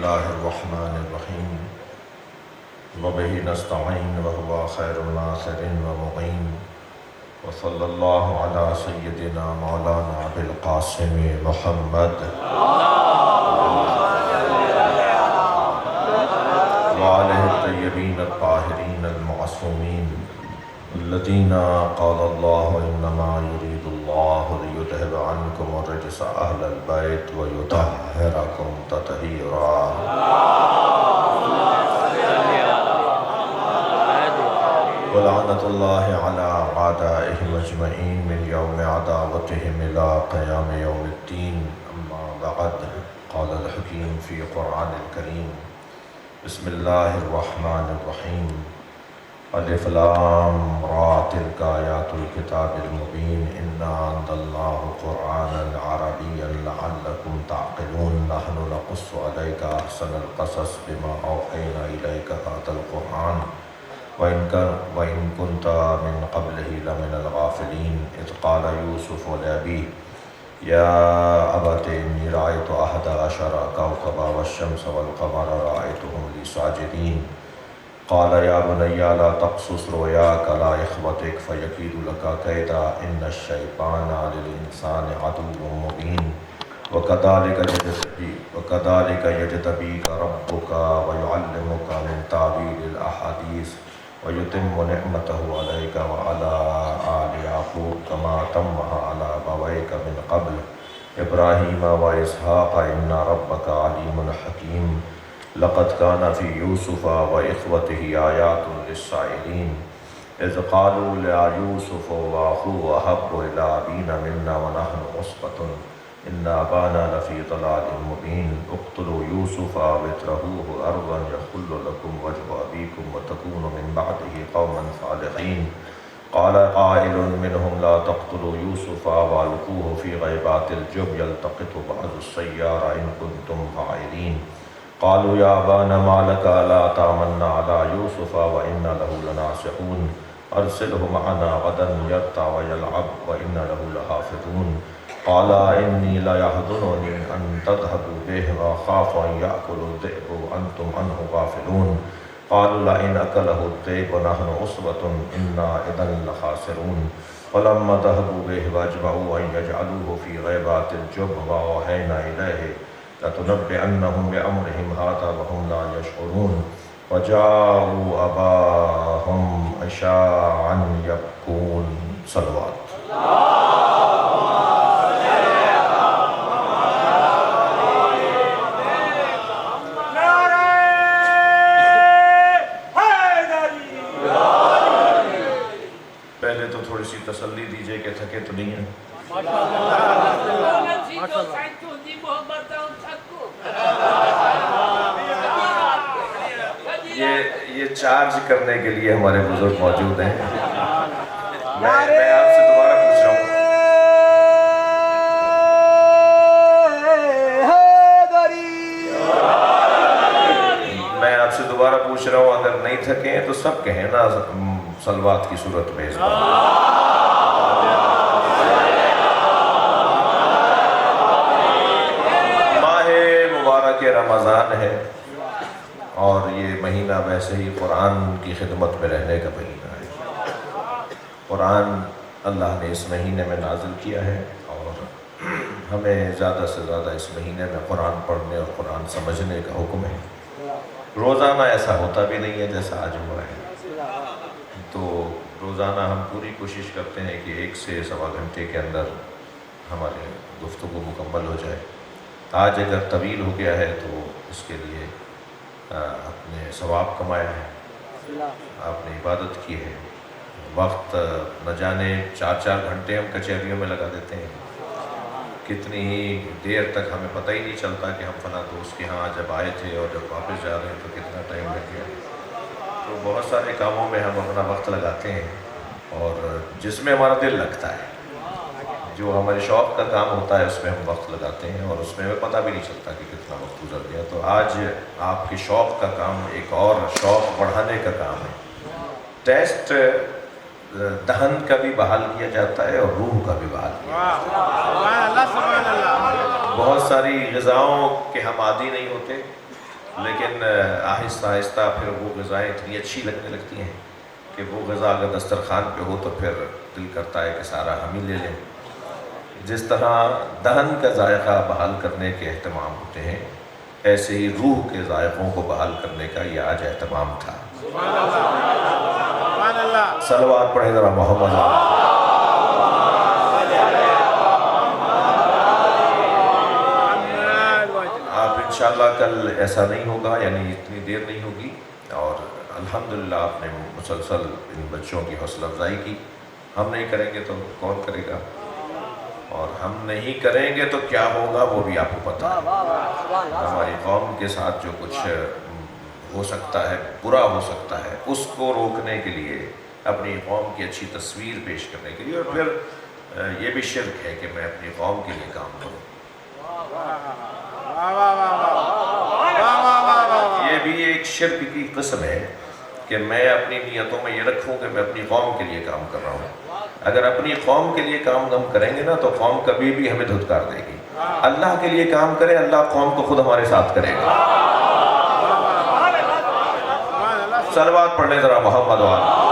الله الرحمن الرحيم وبه نستعين وهو خير الناصر ومعين وصلى الله على سيدنا مولانا أبي القاسم محمد وآله الطيبين الطاهرين المعصومين الذين قال الله إنما يريد الله ليذهب عنكم الرجس أهل البيت ويطهركم تطهيرا. ولعنة الله على أعدائهم أجمعين من يوم عداوتهم إلى قيام يوم الدين. أما بعد، قال الحكيم في قرآن الكريم: بسم الله الرحمن الرحيم. الف لام را تلك آيات الكتاب المبين إنا أنزلناه قرآنا عربيا لعلكم تعقلون. نحن نقص عليك أحسن القصص بما أوحينا إليك هذا القرآن وإن كنت من قبله لمن الغافلين. إذ قال يوسف لأبيه يا أبت إني رأيت 11 كوكبا والشمس والقمر رأيتهم لي ساجدين. قال يا بني لا تقصص رؤياك على إخوتك فيكيد لك كيدا إن الشيطان للإنسان عدو مبين. وكذلك يجتبيك ربك ويعلمك من تأويل الأحاديث ويتم نعمته عليك وعلى آل يعقوب كما أتمها على أبويك من قبل إبراهيم وإسحاق إن ربك عليم حكيم. لقد كان في يوسف وإخوته آيات للسائلين إذ قالوا ليوسف وأخوه أحب إلى أبينا منا ونحن عصبة إن أبانا لفي ضلال مبين. اقتلوا يوسف أو اطرحوه أرضا يخل لكم وجه أبيكم وتكونوا من بعده قوما صالحين. قال قائل منهم لا تقتلوا يوسف وألقوه في غيبات الجب يلتقطه بعض السيارة إن كنتم فاعلين. قالوا يا أبانا ما لك لا تأمنا على يوسف وإنا له لناصحون أرسله معنا غدا يرتع ويلعب وإنا له لحافظون. قال إني لا يحزنني أن تذهبوا به وأخاف أن يأكل الذئب وأنتم عنه غافلون. قالوا لئن أكله الذئب ونحن عصبة إنا إذا لخاسرون. فلما ذهبوا به وأجمعوا أن يجعلوه في غيبات الجب وأوحينا إليه لتنبئنهم بأمرهم هذا وهم لا يشعرون. وجاءوا أباهم عشاء يبكون. صلوات. پہلے تو تھوڑی سی تسلی دیجئے کہ تھکے تو نہیں ہیں. یہ چارج کرنے کے لیے ہمارے بزرگ موجود ہیں. میں آپ سے دوبارہ پوچھ رہا ہوں اگر نہیں تھکے تو سب کہیں نا صلوات کی صورت میں اس بار. ماہ مبارک رمضان ہے اور یہ مہینہ ویسے ہی قرآن کی خدمت میں رہنے کا مہینہ ہے. قرآن اللہ نے اس مہینے میں نازل کیا ہے اور ہمیں زیادہ سے زیادہ اس مہینے میں قرآن پڑھنے اور قرآن سمجھنے کا حکم ہے. روزانہ ایسا ہوتا بھی نہیں ہے جیسا آج ہوا ہے. تو روزانہ ہم پوری کوشش کرتے ہیں کہ 1 سے 1.25 گھنٹے کے اندر ہمارے گفتگو مکمل ہو جائے. آج اگر طویل ہو گیا ہے تو اس کے لیے آپ نے ثواب کمایا ہے, آپ نے عبادت کی ہے. وقت نہ جانے 4 گھنٹے ہم کچہریوں میں لگا دیتے ہیں. کتنی ہی دیر تک ہمیں پتہ ہی نہیں چلتا کہ ہم فلاں دوست کے ہاں جب آئے تھے اور جب واپس جا رہے ہیں تو کتنا ٹائم لگ گیا. تو بہت سارے کاموں میں ہم اپنا وقت لگاتے ہیں اور جس میں ہمارا دل لگتا ہے, جو ہمارے شوق کا کام ہوتا ہے اس میں ہم وقت لگاتے ہیں اور اس میں ہمیں پتہ بھی نہیں چلتا کہ کتنا وقت گزر گیا. تو آج آپ کے شوق کا کام ایک اور شوق بڑھانے کا کام ہے. ٹیسٹ دہن کا بھی بحال کیا جاتا ہے اور روح کا بھی بحال کیا جاتا ہے. بہت ساری غذاؤں کے ہم عادی نہیں ہوتے لیکن آہستہ آہستہ پھر وہ غذائیں اتنی اچھی لگنے لگتی ہیں کہ وہ غذا اگر دسترخوان پہ ہو تو پھر دل کرتا ہے کہ سارا ہم ہی لے لیں۔ جس طرح دہن کا ذائقہ بحال کرنے کے اہتمام ہوتے ہیں، ایسے ہی روح کے ذائقوں کو بحال کرنے کا یہ آج اہتمام تھا۔ صلوات پڑھیں ذرا محمد۔ آپ انشاءاللہ کل ایسا نہیں ہوگا، یعنی اتنی دیر نہیں ہوگی، اور الحمدللہ آپ نے مسلسل ان بچوں کی حوصلہ افزائی کی۔ ہم نہیں کریں گے تو کون کرے گا، اور ہم نہیں کریں گے تو کیا ہوگا وہ بھی آپ کو پتہ ہے۔ ہماری قوم کے ساتھ جو کچھ ہو سکتا ہے، برا ہو سکتا ہے، اس کو روکنے کے لیے، اپنی قوم کی اچھی تصویر پیش کرنے کے لیے، اور پھر یہ بھی شرک ہے کہ میں اپنی قوم کے لیے کام کروں۔ یہ بھی ایک شرک کی قسم ہے کہ میں اپنی نیتوں میں یہ رکھوں کہ میں اپنی قوم کے لیے کام کر رہا ہوں۔ اگر اپنی قوم کے لیے کام ہم کریں گے نا تو قوم کبھی بھی ہمیں دھتکار دے گی۔ اللہ کے لیے کام کریں، اللہ قوم کو خود ہمارے ساتھ کرے گا۔ صلوات پڑھنے ذرا محمد وآلہ۔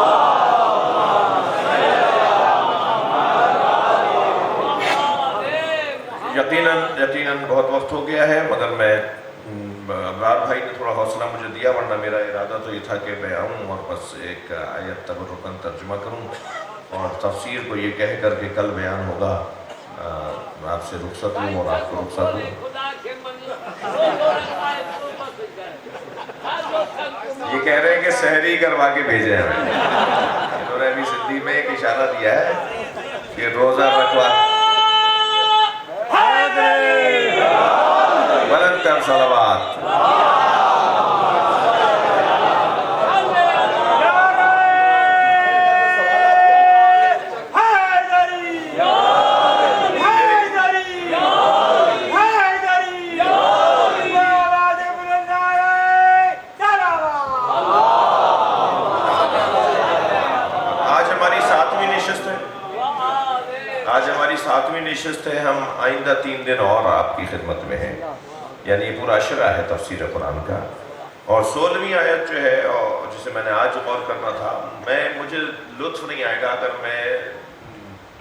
یقیناً بہت وقت ہو گیا ہے، مگر میں ابرار بھائی نے تھوڑا حوصلہ مجھے دیا، ورنہ میرا ارادہ تو یہ تھا کہ میں آؤں اور بس ایک آیت تبرکاً ترجمہ کروں، اور تفسیر کو یہ کہہ کر کے کل بیان ہوگا، آپ سے رخصت ہوں اور آپ کو رخصت ہوں۔ یہ کہہ رہے ہیں کہ سحری کروا کے بھیجے ہیں، انہوں نے ابھی سندھی میں ایک اشارہ دیا ہے کہ روزہ رکھوا بلند تر صلوات۔ آج ہماری 7ویں نشست ہے، ہم آئندہ 3 دن اور آپ کی خدمت میں ہیں، یعنی یہ پورا عشرہ ہے تفسیر قرآن کا، اور 16ویں آیت جو ہے، اور جسے میں نے آج غور کرنا تھا، مجھے لطف نہیں آئے گا اگر میں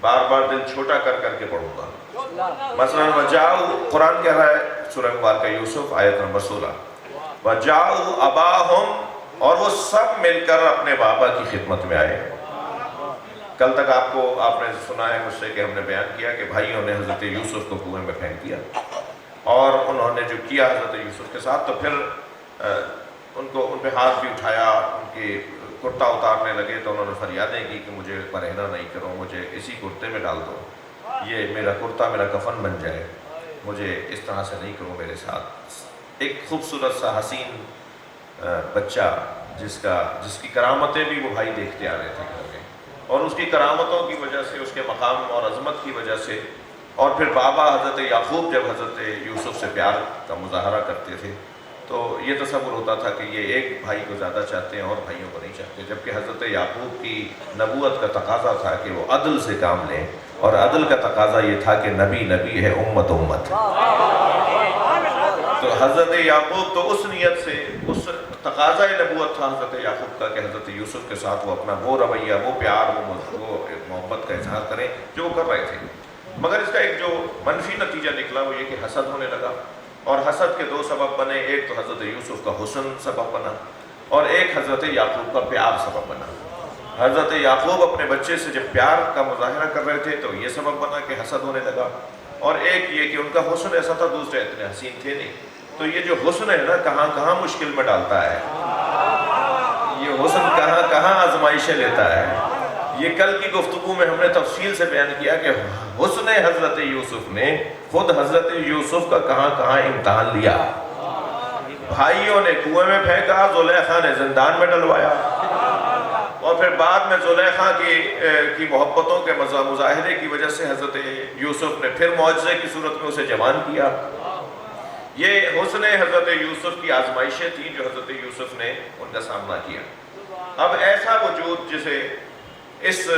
بار بار دل چھوٹا کر کر کے پڑھوں گا۔ مثلا وَجَاءُوا، قرآن کہہ رہا ہے سورہ مبارکہ یوسف آیت نمبر 16، وَجَاءُوا أَبَاهُمْ، اور وہ سب مل کر اپنے بابا کی خدمت میں آئے۔ کل تک آپ نے سنا ہے مجھ سے کہ ہم نے بیان کیا کہ بھائیوں نے حضرت یوسف کو کنویں میں پھینک دیا، اور انہوں نے جو کیا حضرت یوسف کے ساتھ، تو پھر ان پہ ہاتھ بھی اٹھایا، ان کی کرتا اتارنے لگے تو انہوں نے فریادیں کی کہ مجھے برہنہ نہیں کرو، مجھے اسی کرتے میں ڈال دو، یہ میرا کرتا میرا کفن بن جائے، مجھے اس طرح سے نہیں کرو میرے ساتھ۔ ایک خوبصورت سا حسین بچہ جس کی کرامتیں بھی وہ بھائی دیکھتے آ رہے تھے گھر میں، اور اس کی کرامتوں کی وجہ سے، اس کے مقام اور عظمت کی وجہ سے، اور پھر بابا حضرت یعقوب جب حضرت یوسف سے پیار کا مظاہرہ کرتے تھے تو یہ تصور ہوتا تھا کہ یہ ایک بھائی کو زیادہ چاہتے ہیں اور بھائیوں کو نہیں چاہتے، جبکہ حضرت یعقوب کی نبوت کا تقاضا تھا کہ وہ عدل سے کام لیں، اور عدل کا تقاضا یہ تھا کہ نبی نبی ہے، امت امت۔ تو حضرت یعقوب تو اس نیت سے، اس تقاضا نبوت تھا حضرت یعقوب کا کہ حضرت یوسف کے ساتھ وہ اپنا وہ رویہ، وہ پیار، وہ محبت کا اظہار کریں جو وہ کر رہے تھے، مگر اس کا ایک جو منفی نتیجہ نکلا وہ یہ کہ حسد ہونے لگا، اور حسد کے 2 سبب بنے، ایک تو حضرت یوسف کا حسن سبب بنا، اور ایک حضرت یعقوب کا پیار سبب بنا۔ حضرت یعقوب اپنے بچے سے جب پیار کا مظاہرہ کر رہے تھے تو یہ سبب بنا کہ حسد ہونے لگا، اور ایک یہ کہ ان کا حسن ایسا تھا، دوسرے اتنے حسین تھے نہیں، تو یہ جو حسن ہے نا کہاں کہاں مشکل میں ڈالتا ہے، یہ حسن کہاں کہاں آزمائشیں لیتا ہے۔ یہ کل کی گفتگو میں ہم نے تفصیل سے بیان کیا کہ حسن حضرت یوسف نے خود حضرت یوسف کا کہاں کہاں امتحان لیا۔ بھائیوں نے کنویں میں پھینکا، زلیخا نے زندان میں ڈلوایا، اور پھر بعد میں زلیخا کی محبتوں کے مظاہرے کی وجہ سے حضرت یوسف نے پھر معجزے کی صورت میں اسے جوان کیا۔ یہ حسن حضرت یوسف کی آزمائشیں تھیں جو حضرت یوسف نے ان کا سامنا کیا۔ اب ایسا وجود جسے اس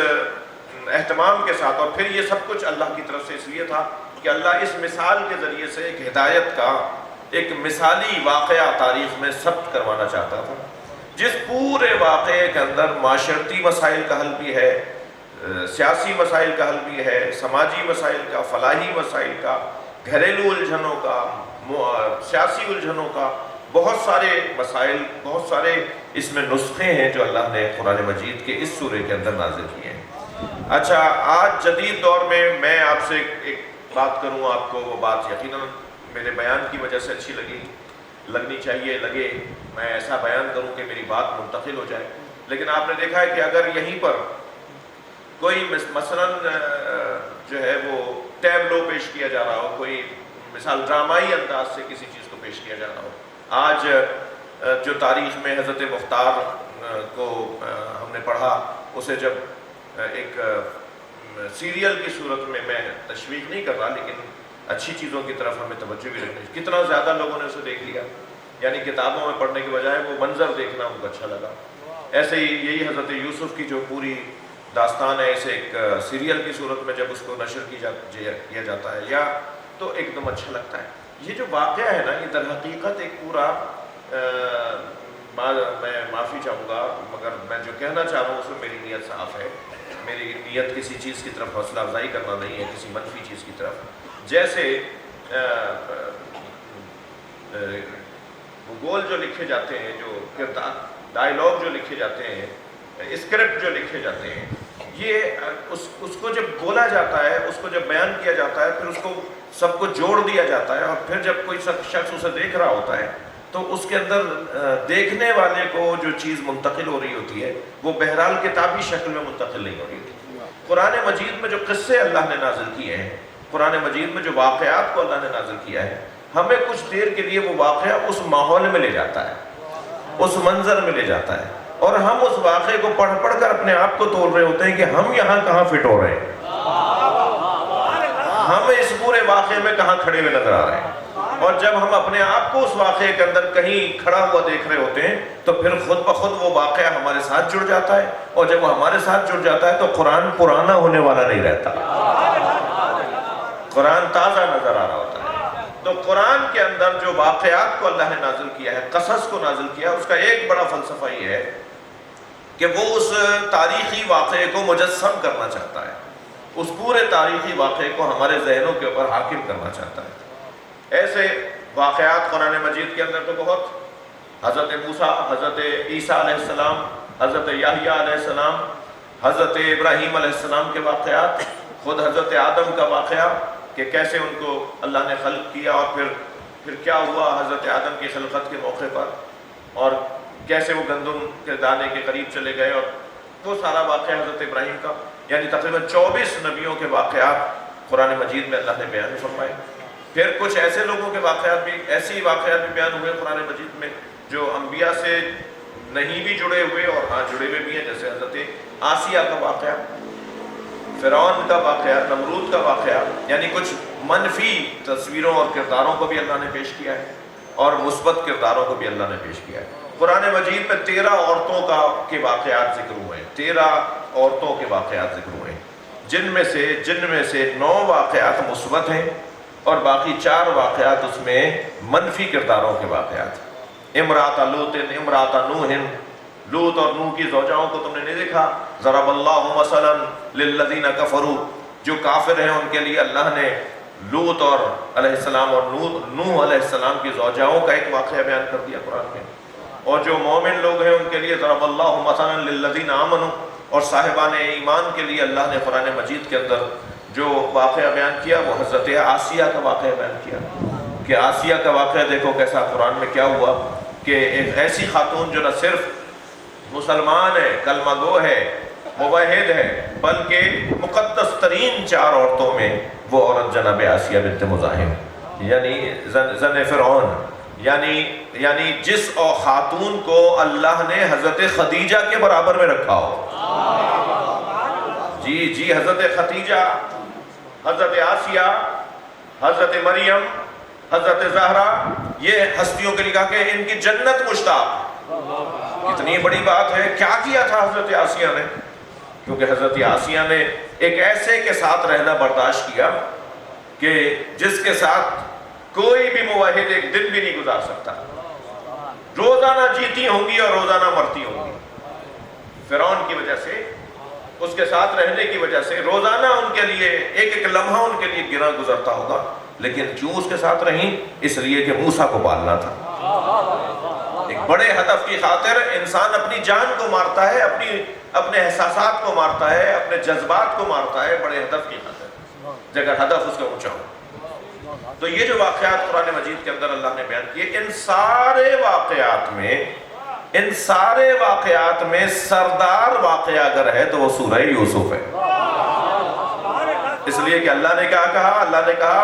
اہتمام کے ساتھ، اور پھر یہ سب کچھ اللہ کی طرف سے اس لیے تھا کہ اللہ اس مثال کے ذریعے سے ایک ہدایت کا، ایک مثالی واقعہ تاریخ میں ثبت کروانا چاہتا تھا، جس پورے واقعے کے اندر معاشرتی مسائل کا حل بھی ہے، سیاسی مسائل کا حل بھی ہے، سماجی مسائل کا، فلاحی مسائل کا، گھریلو الجھنوں کا، سیاسی الجھنوں کا، بہت سارے مسائل، بہت سارے اس میں نسخے ہیں جو اللہ نے قرآن مجید کے اس سورے کے اندر نازل کیے ہیں۔ اچھا، آج جدید دور میں آپ سے ایک بات کروں، آپ کو وہ بات یقیناً میرے بیان کی وجہ سے اچھی لگنی چاہیے، لگے میں ایسا بیان کروں کہ میری بات منتقل ہو جائے، لیکن آپ نے دیکھا ہے کہ اگر یہیں پر کوئی مثلاً جو ہے وہ ٹیبلو پیش کیا جا رہا ہو، کوئی مثال ڈرامائی انداز سے کسی چیز کو پیش کیا جا رہا ہو، آج جو تاریخ میں حضرت مختار کو ہم نے پڑھا، اسے جب ایک سیریل کی صورت میں تشویق نہیں کر رہا، لیکن اچھی چیزوں کی طرف ہمیں توجہ بھی رکھنی، کتنا زیادہ لوگوں نے اسے دیکھ لیا، یعنی کتابوں میں پڑھنے کے بجائے وہ منظر دیکھنا ان کو اچھا لگا۔ ایسے ہی یہی حضرت یوسف کی جو پوری داستان ہے، اسے ایک سیریل کی صورت میں جب اس کو نشر کیا جاتا ہے یا تو ایک دم اچھا لگتا ہے۔ یہ جو واقعہ ہے نا، یہ در حقیقت ایک پورا میں معافی چاہوں گا مگر میں جو کہنا چاہ رہا ہوں اس میں میری نیت صاف ہے، میری نیت کسی چیز کی طرف حوصلہ افزائی کرنا نہیں ہے، کسی منفی چیز کی طرف۔ جیسے گول جو لکھے جاتے ہیں، جو کردار ڈائیلاگ جو لکھے جاتے ہیں، اسکرپٹ جو لکھے جاتے ہیں، یہ اس کو جب بولا جاتا ہے، اس کو جب بیان کیا جاتا ہے، پھر اس کو سب کو جوڑ دیا جاتا ہے، اور پھر جب کوئی شخص اسے دیکھ رہا ہوتا ہے تو اس کے اندر دیکھنے والے کو جو چیز منتقل ہو رہی ہوتی ہے وہ بہرحال کتابی شکل میں منتقل نہیں ہو رہی ہوتی۔ قرآن مجید میں جو قصے اللہ نے نازل کیے ہیں، قرآن مجید میں جو واقعات کو اللہ نے نازل کیا ہے، ہمیں کچھ دیر کے لیے وہ واقعہ اس ماحول میں لے جاتا ہے، اس منظر میں لے جاتا ہے، اور ہم اس واقعے کو پڑھ کر اپنے آپ کو تول رہے ہوتے ہیں کہ ہم یہاں کہاں فٹ ہو رہے ہیں، ہم اس پورے واقعے میں کہاں کھڑے ہوئے نظر آ رہے ہیں۔ اور جب ہم اپنے آپ کو اس واقعے کے اندر کہیں کھڑا ہوا دیکھ رہے ہوتے ہیں تو پھر خود بخود وہ واقعہ ہمارے ساتھ جڑ جاتا ہے، اور جب وہ ہمارے ساتھ جڑ جاتا ہے تو قرآن پرانا ہونے والا نہیں رہتا، قرآن تازہ نظر آ رہا ہوتا ہے۔ تو قرآن کے اندر جو واقعات کو اللہ نے نازل کیا ہے، قصص کو نازل کیا ہے، اس کا ایک بڑا فلسفہ یہ ہے کہ وہ اس تاریخی واقعے کو مجسم کرنا چاہتا ہے، اس پورے تاریخی واقعے کو ہمارے ذہنوں کے اوپر حاکم کرنا چاہتا ہے۔ ایسے واقعات قرآن مجید کے اندر تو بہت، حضرت موسیٰ، حضرت عیسیٰ علیہ السلام، حضرت یحییٰ علیہ السلام، حضرت ابراہیم علیہ السلام کے واقعات، خود حضرت آدم کا واقعہ کہ کیسے ان کو اللہ نے خلق کیا، اور پھر کیا ہوا حضرت آدم کی خلقت کے موقع پر، اور کیسے وہ گندم کے دانے کے قریب چلے گئے، اور وہ سارا واقعہ حضرت ابراہیم کا، یعنی تقریباً 24 نبیوں کے واقعات قرآن مجید میں اللہ نے بیان فرمائے۔ پھر کچھ ایسے لوگوں کے واقعات بھی، ایسی واقعات بھی بیان ہوئے قرآن مجید میں جو انبیاء سے نہیں بھی جڑے ہوئے اور ہاں جڑے ہوئے بھی ہیں، جیسے حضرت آسیہ کا واقعہ، فرعون کا واقعہ، نمرود کا واقعہ، یعنی کچھ منفی تصویروں اور کرداروں کو بھی اللہ نے پیش کیا ہے اور مثبت کرداروں کو بھی اللہ نے پیش کیا ہے۔ قرآن مجید میں 13 عورتوں کے واقعات ذکر ہوئے ہیں، 13 عورتوں کے واقعات ذکر ہوئے ہیں، جن میں سے 9 واقعات مثبت ہیں اور باقی 4 واقعات اس میں منفی کرداروں کے واقعات۔ امرأۃ لوط، امرأۃ نوح، لوط اور نوح کی زوجاؤں کو تم نے نہیں دیکھا؟ ضرب اللہ مثلا للذین کفروا، جو کافر ہیں ان کے لیے اللہ نے لوط اور علیہ السلام اور نوح علیہ السلام کی زوجاؤں کا ایک واقعہ بیان کر دیا قرآن میں، اور جو مومن لوگ ہیں ان کے لیے ضرب اللہ مثلا للذین آمنوا، اور صاحبان ایمان کے لیے اللہ نے قرآن مجید کے اندر جو واقعہ بیان کیا وہ حضرت آسیہ کا واقعہ بیان کیا، کہ آسیہ کا واقعہ دیکھو کیسا قرآن میں کیا ہوا کہ ایک ایسی خاتون جو نہ صرف مسلمان ہے، کلمہ گو ہے، موحد ہے، بلکہ مقدس ترین 4 عورتوں میں وہ عورت جناب آسیہ بنت مزاحم، یعنی زن فرعون، یعنی جس خاتون کو اللہ نے حضرت خدیجہ کے برابر میں رکھا ہو۔ جی حضرت خدیجہ، حضرت آسیہ، حضرت مریم، حضرت زہرا، یہ ہستیوں کے لیے کہا کہ ان کی جنت مشتاق۔ کتنی بڑی بات ہے، کیا کیا تھا حضرت آسیہ نے؟ کیونکہ حضرت آسیہ نے ایک ایسے کے ساتھ رہنا برداشت کیا کہ جس کے ساتھ کوئی بھی موحد ایک دن بھی نہیں گزار سکتا، روزانہ جیتی ہوں گی اور روزانہ مرتی ہوں گی۔ فرعون کی وجہ سے، اس کے ساتھ رہنے کی وجہ سے روزانہ ان کے لیے ایک ایک لمحہ ان کے لیے گراں گزرتا ہوگا، لیکن کیوں اس کے ساتھ رہیں؟ اس لیے کہ موسیٰ کو پالنا تھا۔ ایک بڑے ہدف کی خاطر انسان اپنی جان کو مارتا ہے، اپنے احساسات کو مارتا ہے، اپنے جذبات کو مارتا ہے، بڑے ہدف کی خاطر، اگر ہدف اس کا اونچا ہو۔ تو یہ جو واقعات قرآن مجید کے اندر اللہ نے بیان کیے، ان سارے واقعات میں سردار واقعہ اگر ہے تو وہ سورہ یوسف ہے۔ اس لیے کہ اللہ نے کیا کہا؟ اللہ نے کہا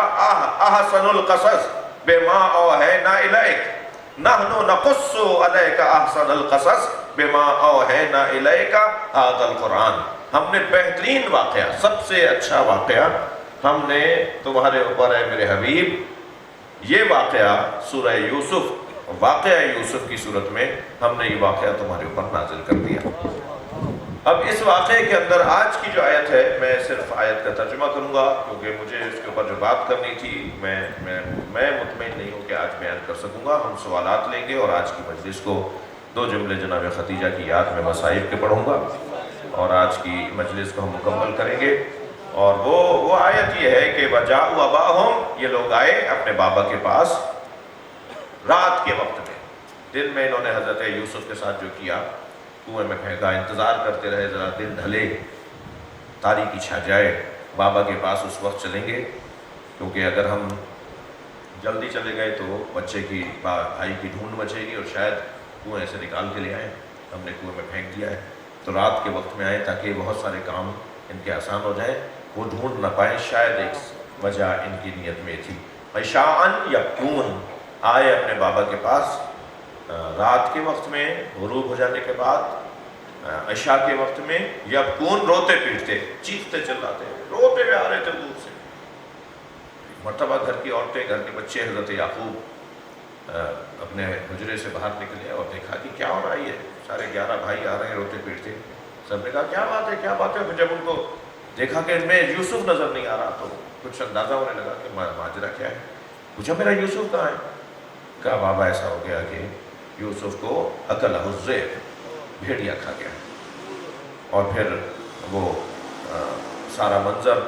احسن القصص بما اوحینا الیک نحن نقص علیک احسن القصص بما اوحینا الیک ھذا القرآن۔ ہم نے بہترین واقعہ، سب سے اچھا واقعہ ہم نے تمہارے اوپر ہے میرے حبیب، یہ واقعہ سورہ یوسف، واقعہ یوسف کی صورت میں ہم نے یہ واقعہ تمہارے اوپر نازل کر دیا۔ اب اس واقعے کے اندر آج کی جو آیت ہے، میں صرف آیت کا ترجمہ کروں گا کیونکہ مجھے اس کے اوپر جو بات کرنی تھی میں مطمئن نہیں ہوں کہ آج بیان کر سکوں گا۔ ہم سوالات لیں گے اور آج کی مجلس کو 2 جملے جناب ختیجہ کی یاد میں مصائب کے پڑھوں گا اور آج کی مجلس کو ہم مکمل کریں گے۔ اور وہ آیت یہ ہے کہ وَجَاءُوا أَبَاهُمْ، یہ لوگ آئے اپنے بابا کے پاس رات کے وقت میں۔ دن میں انہوں نے حضرت یوسف کے ساتھ جو کیا، کنویں میں پھینکا، انتظار کرتے رہے ذرا دن ڈھلے، تاریکی چھا جائے، بابا کے پاس اس وقت چلیں گے کیونکہ اگر ہم جلدی چلے گئے تو بچے کی بھائی کی ڈھونڈ مچے گی اور شاید کنویں سے نکال کے لے آئیں، ہم نے کنویں میں پھینک دیا ہے۔ تو رات کے وقت میں آئے تاکہ بہت سارے کام ان کے آسان ہو جائیں، وہ ڈھونڈ نہ پائیں، شاید ایک وجہ ان کی نیت میں تھی۔ عشاءً یبکون، آئے اپنے بابا کے پاس رات کے وقت میں، غروب ہو جانے کے بعد عشاء کے وقت میں، یبکون، روتے پیٹتے، چیختے چلاتے، روتے ہوئے آ رہے تھے دور سے۔ مرتبہ گھر کی عورتیں، گھر کے بچے، حضرت یعقوب اپنے حجرے سے باہر نکلے اور دیکھا کہ کیا ہو رہا ہے، سارے 11 بھائی آ رہے ہیں روتے پیٹتے۔ سب نے کہا کیا بات ہے کیا بات ہے؟ پھر جب ان کو دیکھا کہ ان میں یوسف نظر نہیں آ رہا تو کچھ اندازہ ہونے لگا کہ ماجرا کیا ہے۔ پوچھا میرا یوسف کہاں ہے؟ کہا بابا ایسا ہو گیا کہ یوسف کو اکلہ الذئب، بھیڑیا کھا گیا۔ اور پھر وہ سارا منظر،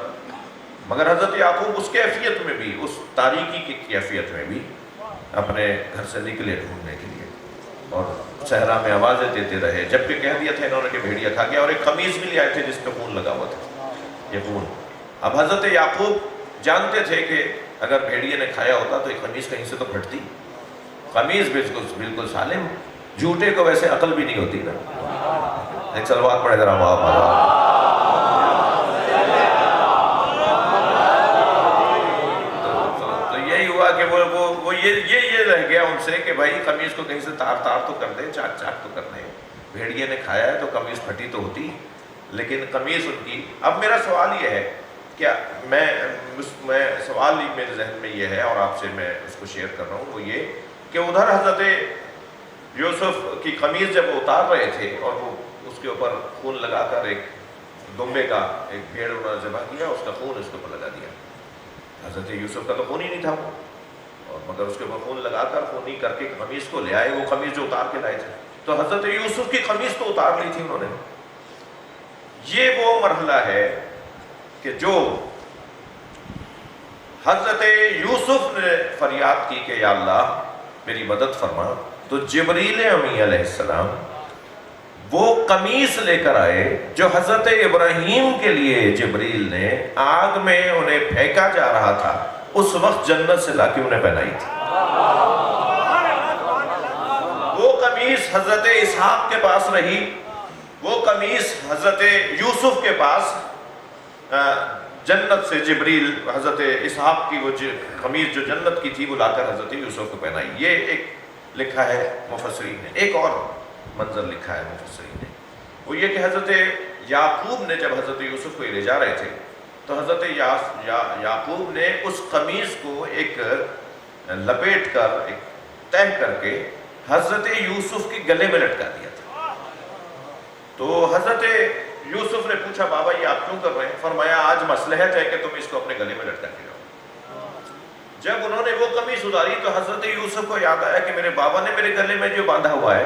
مگر حضرت یعقوب اس کیفیت میں بھی، اس تاریکی کی کیفیت میں بھی اپنے گھر سے نکلے ڈھونڈنے کے لیے اور صحرا میں آوازیں دیتے رہے، جبکہ کہہ دیا تھا انہوں نے کہ بھیڑیا کھا گیا، اور ایک قمیض بھی لے آئے تھے جس پہ خون لگا ہوا تھا، یہ خون۔ اب حضرت یعقوب جانتے تھے کہ اگر بھیڑیے نے کھایا ہوتا تو ایک قمیض کہیں سے تو پھٹتی، قمیض بالکل سالم، جھوٹے کو ویسے عقل بھی نہیں ہوتی نا۔ ایک صلوات پڑھے ذرا وہاں۔ تو یہی ہوا کہ وہ یہ رہ گیا ان سے کہ بھائی قمیض کو کہیں سے تار تو کر دیں، چاٹ تو کر دیں۔ بھیڑیے نے کھایا ہے تو قمیض پھٹی تو ہوتی، لیکن قمیض ان کی۔ اب میرا سوال یہ ہے، کیا میں سوال ہی میرے ذہن میں یہ ہے اور آپ سے میں اس کو شیئر کر رہا ہوں، وہ یہ کہ ادھر حضرت یوسف کی قمیض جب اتار رہے تھے اور وہ اس کے اوپر خون لگا کر ایک دمبے کا، ایک بھیڑ انہوں نے ذبح کیا، اس کا خون اس کے اوپر لگا دیا۔ حضرت یوسف کا تو خون ہی نہیں تھا وہ، اور مگر اس کے اوپر خون لگا کر خونی کر کے قمیض کو لے آئے، وہ قمیض جو اتار کے لائے تھے۔ تو حضرت یوسف کی قمیض تو اتار لی تھی انہوں نے۔ یہ وہ مرحلہ ہے کہ جو حضرت یوسف نے فریاد کی کہ یا اللہ میری مدد فرما، تو جبریل امی علیہ السلام وہ قمیص لے کر آئے جو حضرت ابراہیم کے لیے جبریل نے آگ میں انہیں پھینکا جا رہا تھا، اس وقت جنت سے لا کے انہیں پہنائی تھی۔ وہ قمیص حضرت اسحاق کے پاس رہی، وہ قمیص حضرت یوسف کے پاس جنت سے جبریل حضرت اسحاق کی وہ قمیص جو جنت کی تھی وہ لا کر حضرت یوسف کو پہنائی۔ یہ ایک لکھا ہے مفسرین نے، ایک اور منظر لکھا ہے مفسرین نے، وہ یہ کہ حضرت یعقوب نے جب حضرت یوسف کو لے جا رہے تھے تو حضرت یعقوب نے اس قمیص کو ایک لپیٹ کر، ایک تہہ کر کے حضرت یوسف کے گلے میں لٹکا دیا تھا۔ تو حضرت یوسف نے پوچھا بابا یہ آپ کیوں کر رہے ہیں؟ فرمایا آج مصلحت ہے کہ تم اس کو اپنے گلے میں لٹکا کے جاؤ۔ جب انہوں نے وہ قمیص اتاری تو حضرت یوسف کو یاد آیا کہ میرے بابا نے میرے گلے میں جو باندھا ہوا ہے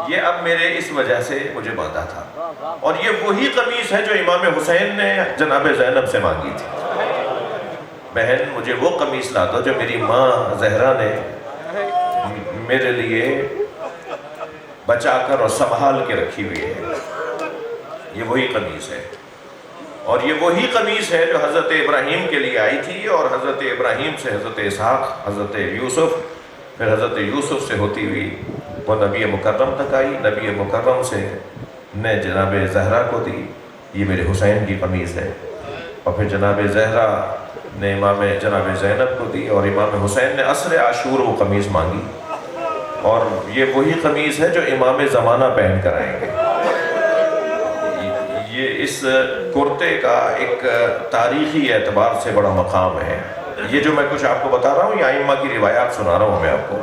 یہ اب میرے اس وجہ سے مجھے باندھا تھا، اور یہ وہی قمیص ہے جو امام حسین نے جناب زینب سے مانگی تھی۔ بہن مجھے وہ قمیص لا دو جو میری ماں زہرا نے میرے لیے بچا کر اور سنبھال کے رکھی ہوئی ہے، یہ وہی قمیص ہے، اور یہ وہی قمیص ہے جو حضرت ابراہیم کے لیے آئی تھی، اور حضرت ابراہیم سے حضرت اسحاق، حضرت یوسف، پھر حضرت یوسف سے ہوتی ہوئی وہ نبی مکرم تک آئی، نبی مکرم سے نے جناب زہرا کو دی، یہ میرے حسین کی قمیص ہے، اور پھر جناب زہرا نے امام جناب زینب کو دی، اور امام حسین نے عصر عاشور وہ قمیص مانگی، اور یہ وہی قمیص ہے جو امام زمانہ پہن کر آئیں گے۔ یہ اس کرتے کا ایک تاریخی اعتبار سے بڑا مقام ہے۔ یہ جو میں کچھ آپ کو بتا رہا ہوں یہ ائمہ کی روایات سنا رہا ہوں میں آپ کو،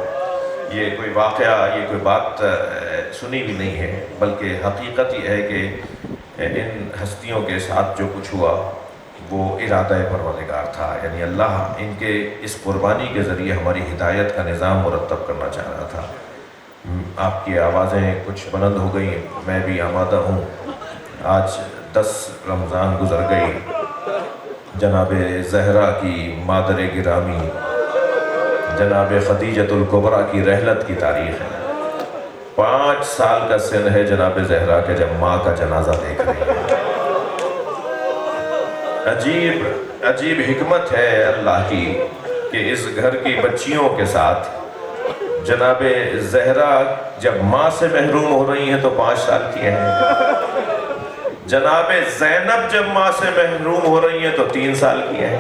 یہ کوئی واقعہ، یہ کوئی بات سنی بھی نہیں ہے، بلکہ حقیقت یہ ہے کہ ان ہستیوں کے ساتھ جو کچھ ہوا وہ ارادہ پروردگار تھا، یعنی اللہ ان کے اس قربانی کے ذریعے ہماری ہدایت کا نظام مرتب کرنا چاہ رہا تھا۔ آپ کی آوازیں کچھ بلند ہو گئی، میں بھی آمادہ ہوں۔ آج 10 رمضان گزر گئی، جناب زہرا کی مادر گرامی جناب خدیجۃ الکبریٰ کی رحلت کی تاریخ ہے۔ 5 سال کا سن ہے جناب زہرا کے جب ماں کا جنازہ دیکھ رہی ہے۔ عجیب حکمت ہے اللہ کی کہ اس گھر کی بچیوں کے ساتھ جناب زہرا جب ماں سے محروم ہو رہی ہیں تو 5 سال کی ہیں، جناب زینب جب ماں سے محروم ہو رہی ہیں تو 3 سال کی ہیں،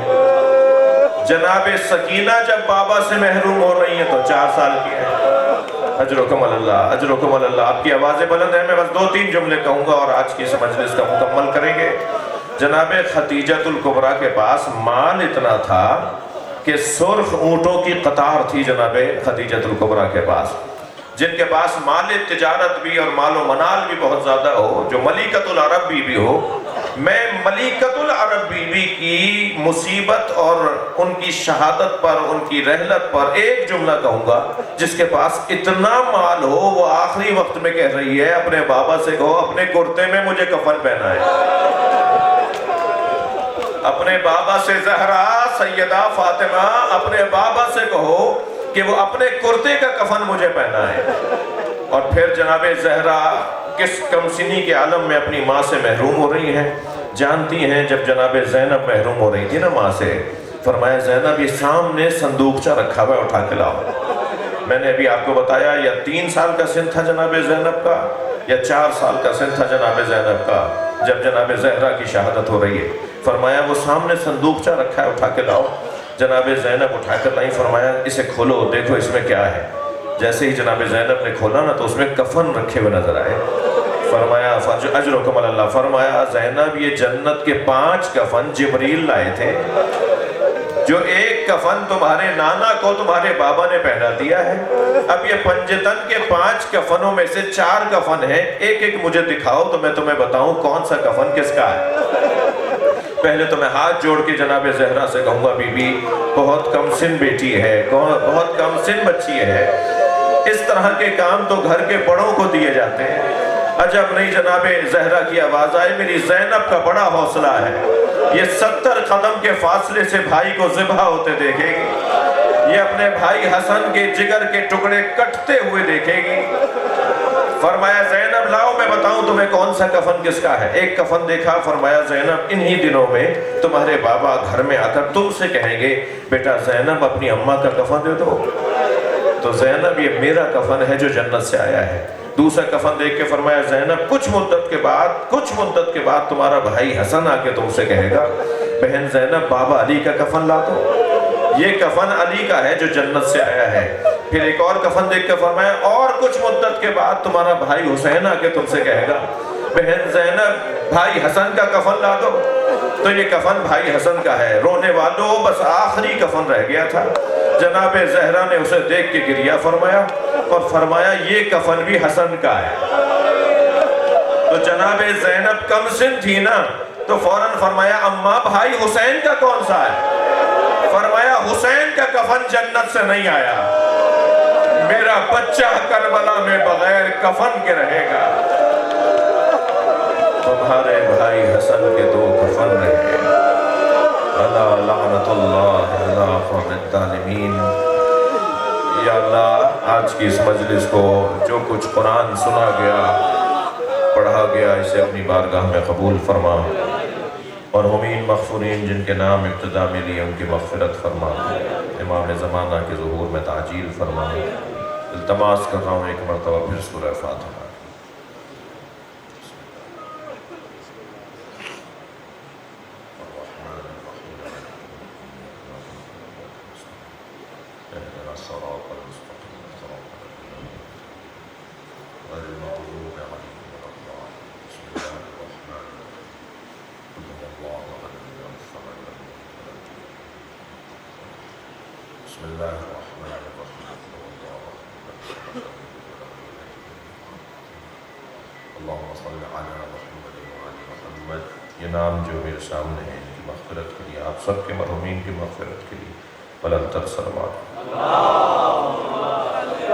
جناب سکینہ جب بابا سے محروم ہو رہی ہیں تو 4 سال کی ہیں۔ اجرکم اللہ، اجرکم اللہ۔ آپ کی آوازیں بلند ہیں، میں بس 2-3 جملے کہوں گا اور آج کی اس مجلس کا مکمل کریں گے۔ جناب خدیجۃ الکبریٰ کے پاس مال اتنا تھا کہ سرخ اونٹوں کی قطار تھی جناب خدیجۃ الکبریٰ کے پاس، جن کے پاس مال تجارت بھی اور مال و منال بھی بہت زیادہ ہو، جو ملکۃ العرب بی بی ہو۔ میں ملکۃ العرب بی بی کی مصیبت اور ان کی شہادت پر، ان کی رحلت پر ایک جملہ کہوں گا، جس کے پاس اتنا مال ہو وہ آخری وقت میں کہہ رہی ہے اپنے بابا سے کہو اپنے کرتے میں مجھے کفن پہنا ہے۔ اپنے بابا سے زہرا سیدہ فاطمہ اپنے بابا سے کہو کہ وہ اپنے کرتے کا کفن مجھے پہنا ہے۔ اور پھر جناب زہرا کس کمسنی کے عالم میں اپنی ماں سے محروم ہو رہی ہیں، جانتی ہیں جب جناب زینب محروم ہو رہی تھی نا ماں سے، فرمایا زینب یہ سامنے صندوقچہ رکھا ہوا ہے اٹھا کے لاؤ۔ میں نے ابھی آپ کو بتایا یا 3 سال کا سن تھا جناب زینب کا یا 4 سال کا سن تھا جناب زینب کا جب جناب زہرا کی شہادت ہو رہی ہے۔ فرمایا وہ سامنے صندوقچہ رکھا ہے اٹھا کے لاؤ۔ جناب زینب اٹھا کر لائی، فرمایا اسے کھولو دیکھو اس میں کیا ہے۔ جیسے ہی جناب زینب نے کھولا نا تو اس میں کفن رکھے ہوئے نظر آئے۔ فرمایا اجرکم اللہ، فرمایا زینب یہ جنت کے 5 کفن جبریل لائے تھے، جو ایک کفن تمہارے نانا کو تمہارے بابا نے پہنا دیا ہے، اب یہ پنجتن کے 5 کفنوں میں سے 4 کفن ہیں، ایک ایک مجھے دکھاؤ تو میں تمہیں بتاؤں کون سا کفن کس کا ہے۔ پہلے تو میں ہاتھ جوڑ کے جناب زہرا سے کہوں گا بی بی بہت کم سن بیٹی ہے، بہت کم سن بچی ہے، اس طرح کے کام تو گھر کے بڑوں کو دیے جاتے ہیں۔ عجب نہیں جناب زہرا کی آواز آئی میری زینب کا بڑا حوصلہ ہے، یہ 70 قدم کے فاصلے سے بھائی کو ذبح ہوتے دیکھے گی، یہ اپنے بھائی حسن کے جگر کے ٹکڑے کٹتے ہوئے دیکھے گی۔ فرمایا زینب لاؤ میں بتاؤں تمہیں کون سا کفن کس کا ہے۔ ایک کفن دیکھا، فرمایا زینب انہی دنوں میں تمہارے بابا گھر میں آ کر تم سے کہیں گے بیٹا زینب اپنی اماں کا کفن دے دو، تو زینب یہ میرا کفن ہے جو جنت سے آیا ہے۔ دوسرا کفن دیکھ کے فرمایا زینب کچھ مدت کے بعد تمہارا بھائی حسن آ کے تم سے کہے گا بہن زینب بابا علی کا کفن لا دو، یہ کفن علی کا ہے جو جنت سے آیا ہے۔ پھر ایک اور کفن دیکھ کے فرمایا اور کچھ مدت کے بعد تمہارا بھائی حسین آ کے تم سے کہے گا بہن زینب بھائی حسن کا کفن لا دو، تو یہ کفن بھائی حسن کا ہے۔ رونے والوں بس آخری کفن رہ گیا تھا، جناب زہرا نے اسے دیکھ کے گریہ فرمایا اور فرمایا یہ کفن بھی حسن کا ہے۔ تو جناب زینب کم سن تھی نا تو فوراً فرمایا اماں بھائی حسین کا کون سا ہے؟ فرمایا حسین کا کفن جنت سے نہیں آیا، میرا بچہ کربلا میں بغیر کفن کے رہے گا۔ تمہارے بھائی حسن کے 2 کفن رہے، الا لعنت اللہ علی قوم الظالمین۔ یا اللہ آج کی اس مجلس کو جو کچھ قرآن سنا گیا، پڑھا گیا، اسے اپنی بارگاہ میں قبول فرما، اور مرحومین مغفورین جن کے نام ابتدا میں لیے ان کی مغفرت فرما، امام زمانہ کے ظہور میں تعجیل فرما۔ التماس کر رہا ہوں ایک مرتبہ پھر سورہ فاتحہ۔ بسم اللہ الرحمن الرحیم۔ اللہم صلی علی محمد وعلی محمد۔ یہ نام جو میرے سامنے ہیں ان کی مغفرت کے لیے، آپ سب کے مرحومین کی مغفرت کے لیے بلند تر صلوات۔